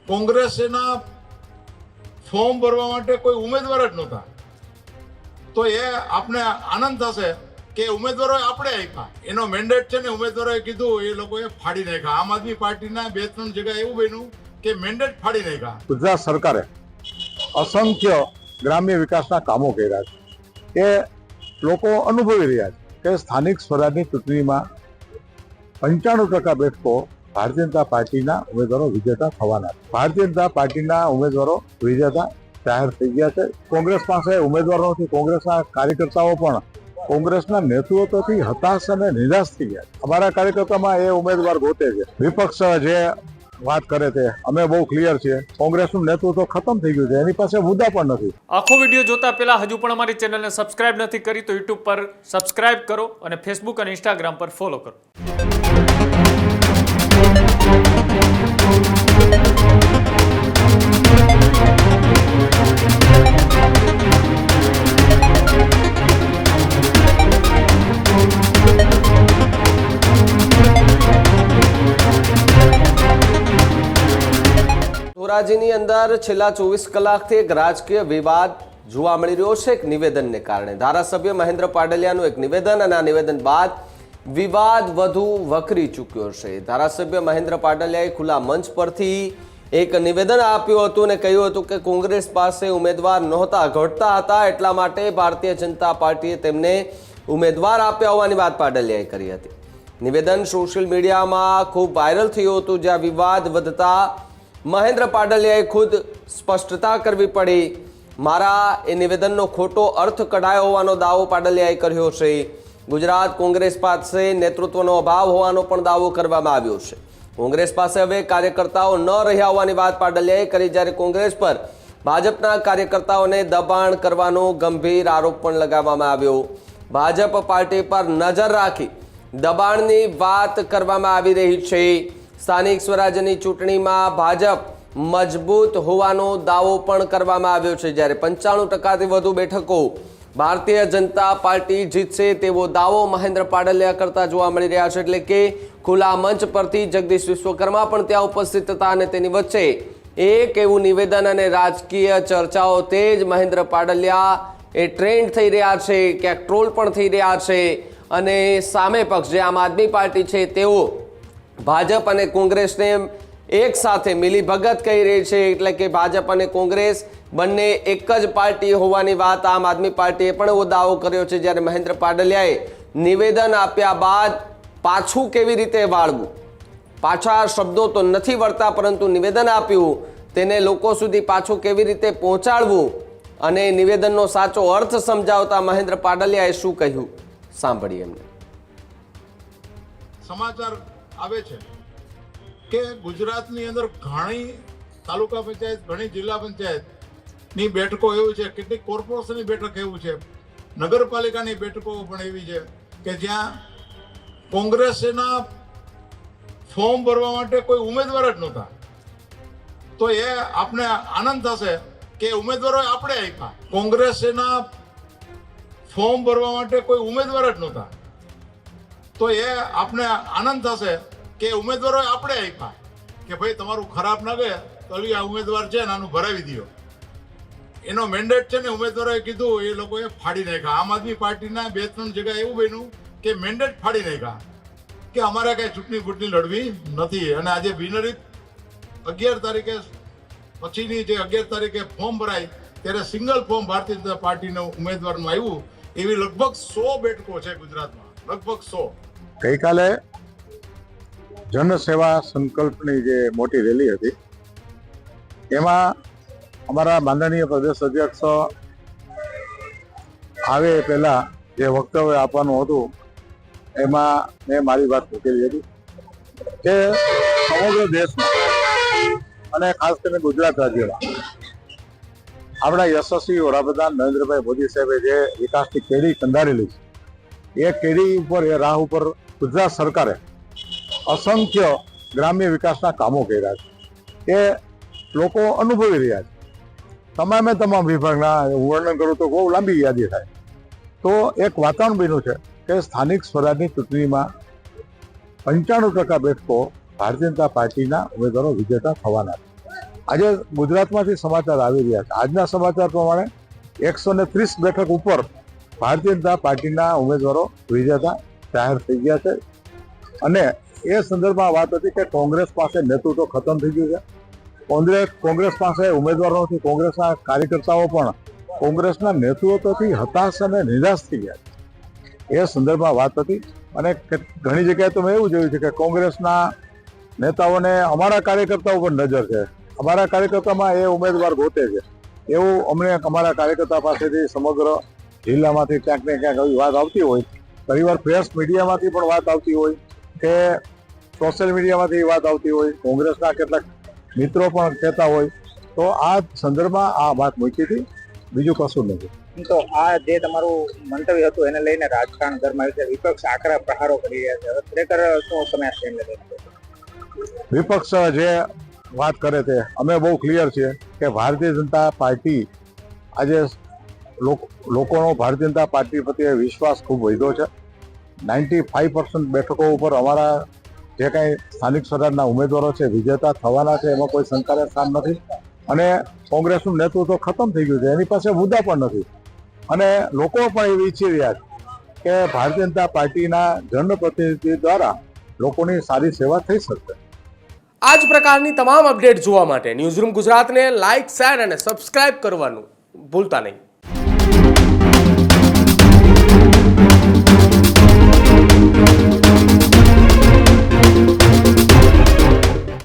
કોંગ્રેસના ફોર્મ ભરવા માટે કોઈ ઉમેદવાર જ નહોતા, તો એ આપને આનંદ થશે કે ઉમેદવારોએ આપણે આપ્યા, એનો મેન્ડેટ છે ને ઉમેદવારોએ કીધું, એ લોકોએ ફાડી નાખ્યા. આમ આદમી પાર્ટીના 2-3 જગ્યાએ એવું બન્યું કે મેન્ડેટ ફાડી નાખ્યા. ગુજરાત સરકારે અસંખ્ય ગ્રામ્ય વિકાસના કામો કર્યા છે. એ લોકો અનુભવી રહ્યા છે કે સ્થાનિક સ્વરાજની ચૂંટણીમાં 95% બેઠકો ભારતીય જનતા પાર્ટીના ઉમેદવારો વિજેતા થવાના છે. ભારતીય જનતા પાર્ટીના ઉમેદવારો વિજેતા જાહેર થઈ ગયા છે. કોંગ્રેસ પાસે ઉમેદવારો નથી. કોંગ્રેસના કાર્યકર્તાઓ પણ કોંગ્રેસના નેતૃત્વથી હતાશ અને નિરાશ થઈ ગયા. અમારા કાર્યકર્તામાં એ ઉમેદવાર ગોતે છે. વિપક્ષ જે વાત કરે છે અમે બહુ ક્લિયર છીએ, કોંગ્રેસનું નેતૃત્વ ખતમ થઈ ગયું છે, એની પાસે મુદ્દા પણ નથી. આખો વિડીયો જોતા પહેલા હજુ પણ અમારી ચેનલને સબસ્ક્રાઇબ નથી કરી તો યુટ્યુબ પર સબસ્ક્રાઇબ કરો અને ફેસબુક અને ઇન્સ્ટાગ્રામ પર ફોલો કરો. ધોરાજીની અંદર છેલ્લા 24 કલાકથી એક રાજકીય વિવાદ જોવા મળી રહ્યો છે. એક નિવેદનને કારણે ધારાસભ્ય મહેન્દ્ર પાડલિયાનું એક નિવેદન અને આ નિવેદન બાદ વિવાદ વધુ વકરી ચૂક્યો છે. ધારાસભ્ય મહેન્દ્ર પાડલિયાએ ખુલ્લા મંચ પરથી એક નિવેદન આપ્યું હતું અને કહ્યું હતું કે કોંગ્રેસ પાસે ઉમેદવાર નહોતા, ઘટતા હતા, એટલા માટે ભારતીય જનતા પાર્ટીએ તેમને ઉમેદવાર આપ્યા હોવાની વાત પાડલિયાએ કરી હતી. નિવેદન સોશિયલ મીડિયામાં ખૂબ વાયરલ થયું હતું, જ્યાં વિવાદ વધતા મહેન્દ્ર પાડલિયાએ ખુદ સ્પષ્ટતા કરવી પડી. મારા એ નિવેદનનો ખોટો અર્થ કઢાયો હોવાનો દાવો પાડલિયાએ કર્યો છે. ગુજરાત કોંગ્રેસ પાસે નેતૃત્વનો અભાવ હોવાનો પણ દાવો કરવામાં આવ્યો છે. કોંગ્રેસ પાસે હવે કાર્યકર્તાઓ ન રહ્યા હોવાની વાત પાડલિયાએ કરી, જ્યારે કોંગ્રેસ પર ભાજપના કાર્યકર્તાઓને દબાણ કરવાનો ગંભીર આરોપ પણ લગાવવામાં આવ્યો. ભાજપ પાર્ટી પર નજર રાખી દબાણની વાત કરવામાં આવી રહી છે. સ્થાનિક સ્વરાજ્યની ચૂંટણીમાં ભાજપ મજબૂત હોવાનો દાવો પણ કરવામાં આવ્યો છે, જ્યારે 95%થી વધુ બેઠકો ભારતીય જનતા પાર્ટી જીતશે તેવો દાવો મહેન્દ્ર પાડલિયા કરતા જોવા મળી રહ્યા છે. એટલે કે ખુલ્લા મંચ પરથી જગદીશ વિશ્વકર્મા પણ ત્યાં ઉપસ્થિત હતા અને તેની વચ્ચે એક એવું નિવેદન અને રાજકીય ચર્ચાઓ તેજ મહેન્દ્ર પાડલિયા એ ટ્રેન્ડ થઈ રહ્યા છે, ક્યાંક ટ્રોલ પણ થઈ રહ્યા છે અને સામે પક્ષ જે આમ આદમી પાર્ટી છે તેઓ ભાજપ અને કોંગ્રેસને એક સાથે મિલીભગત કહી રહી છે. એટલે કે ભાજપ અને કોંગ્રેસ બંને એક જ પાર્ટી હોવાની વાત આમ આદમી પાર્ટીએ પણ એવો દાવો કર્યો છે. જ્યારે મહેન્દ્ર પાડલિયાએ નિવેદન આપ્યા બાદ પાછું કેવી રીતે વાળવું, પાછા શબ્દો તો નથી વળતા, પરંતુ નિવેદન આપ્યું તેને લોકો સુધી પાછું કેવી રીતે પહોંચાડવું અને નિવેદનનો સાચો અર્થ સમજાવતા મહેન્દ્ર પાડલિયાએ શું કહ્યું સાંભળીએ એમને. સમાચાર આવે છે કે ગુજરાતની અંદર ઘણી તાલુકા પંચાયત, ઘણી જિલ્લા પંચાયતની બેઠકો એવી છે, કેટલીક કોર્પોરેશનની બેઠક એવું છે, નગરપાલિકાની બેઠકો પણ એવી છે કે જ્યાં કોંગ્રેસના ફોર્મ ભરવા માટે કોઈ ઉમેદવાર જ નહોતા, તો એ આપને આનંદ થશે કે ઉમેદવારોએ આપણે આપ્યા. કોંગ્રેસના ફોર્મ ભરવા માટે કોઈ ઉમેદવાર જ નહોતા, તો એ આપને આનંદ થશે કે ઉમેદવારોએ આપણે આપ્યા કે ભાઈ તમારું ખરાબ ના ગયે તો આ ઉમેદવાર છે ને આનું ભરાવી દો. એનો મેન્ડેટ છે ને ઉમેદવારોએ કીધું, એ લોકોએ ફાડી નાખ્યા. આમ આદમી પાર્ટીના 2-3 જગ્યાએ એવું બન્યું કે મેન્ડેટ ફાડી નાખ્યા કે અમારે કઈ ચૂંટણી લડવી નથી. અને આજે બિનહરીફ 11 તારીખે પછીની જે 11 તારીખે ફોર્મ ભરાય ત્યારે સિંગલ ફોર્મ ભારતીય જનતા પાર્ટીનું ઉમેદવારનું આવ્યું. એવી લગભગ 100 બેઠકો છે ગુજરાતમાં, લગભગ 100. ગઈકાલે જનસેવા સંકલ્પની જે મોટી રેલી હતી એમાં અમારા માનનીય પ્રદેશ અધ્યક્ષ આવે પહેલા જે વક્તવ્ય આપવાનું હતું એમાં મેં મારી વાત મૂકેલી હતી કે સમગ્ર દેશમાં અને ખાસ કરીને ગુજરાત રાજ્યમાં આપણા યશસ્વી વડાપ્રધાન નરેન્દ્રભાઈ મોદી સાહેબે જે વિકાસની કેડી કંડારેલી છે, એ કેડી ઉપર, એ રાહ ઉપર ગુજરાત સરકારે અસંખ્ય ગ્રામ્ય વિકાસના કામો કર્યા છે. એ લોકો અનુભવી રહ્યા છે. તમામ વિભાગના વર્ણન કરું તો બહુ લાંબી યાદી થાય. તો એક વાતાવરણ બન્યું છે કે સ્થાનિક સ્વરાજની ચૂંટણીમાં 95% બેઠકો ભારતીય જનતા પાર્ટીના ઉમેદવારો વિજેતા થવાના છે. આજે ગુજરાતમાંથી સમાચાર આવી રહ્યા છે. આજના સમાચાર પ્રમાણે 130 બેઠક ઉપર ભારતીય જનતા પાર્ટીના ઉમેદવારો વિજેતા જાહેર થઈ ગયા છે. અને એ સંદર્ભમાં વાત હતી કે કોંગ્રેસ પાસે નેતૃત્વ ખતમ થઈ ગયું છે. કોંગ્રેસ પાસે ઉમેદવારો નથી. કોંગ્રેસના કાર્યકર્તાઓ પણ કોંગ્રેસના નેતૃત્વથી હતાશ અને નિરાશ થઈ ગયા છે. એ સંદર્ભમાં વાત હતી. અને ઘણી જગ્યાએ તો મેં એવું જોયું છે કે કોંગ્રેસના નેતાઓને અમારા કાર્યકર્તાઓ પર નજર છે, અમારા કાર્યકર્તામાં એ ઉમેદવાર ગોતે છે, એવું અમને અમારા કાર્યકર્તા પાસેથી સમગ્ર જિલ્લામાંથી ક્યાંક ને ક્યાંક આવી વાત આવતી હોય. ઘણીવાર પ્રેસ મીડિયામાંથી પણ વાત આવતી હોય કે સોશિયલ મીડિયામાંથી વાત આવતી હોય, કોંગ્રેસના કેટલાક મિત્રો પણ કહેતા હોય. તો આ સંદર્ભમાં આ વાત મૂકી હતી, બીજું કશું નથી. તો આ જે તમારું મંતવ્ય હતું એને લઈને રાજકારણ ગરમાયું છે, વિપક્ષ આકરા પ્રહારો કરી રહ્યા છે, ખરેખર શું તમે આ સ્ટેન્ડ લેશો? વિપક્ષ જે વાત કરે છે અમે બહુ ક્લિયર છીએ કે ભારતીય જનતા પાર્ટી આજે લોકોનો ભારતીય જનતા પાર્ટી પ્રત્યે વિશ્વાસ ખૂબ વધ્યો છે. 95% બેઠકો ઉપર અમારા જે કાંઈ સ્થાનિક સ્વરાજના ઉમેદવારો છે વિજેતા થવાના છે, એમાં કોઈ શંકાને સ્થાન નથી. અને કોંગ્રેસનું નેતૃત્વ ખતમ થઈ ગયું છે, એની પાસે મુદ્દા પણ નથી. અને લોકો પણ એવું ઈચ્છી રહ્યા છે કે ભારતીય જનતા પાર્ટીના જનપ્રતિનિધિ દ્વારા લોકોની સારી સેવા થઈ શકશે. આ જ પ્રકારની તમામ અપડેટ જોવા માટે ન્યૂઝરૂમ ગુજરાતને લાઇક, શેર અને સબસ્ક્રાઇબ કરવાનું ભૂલતા નહીં.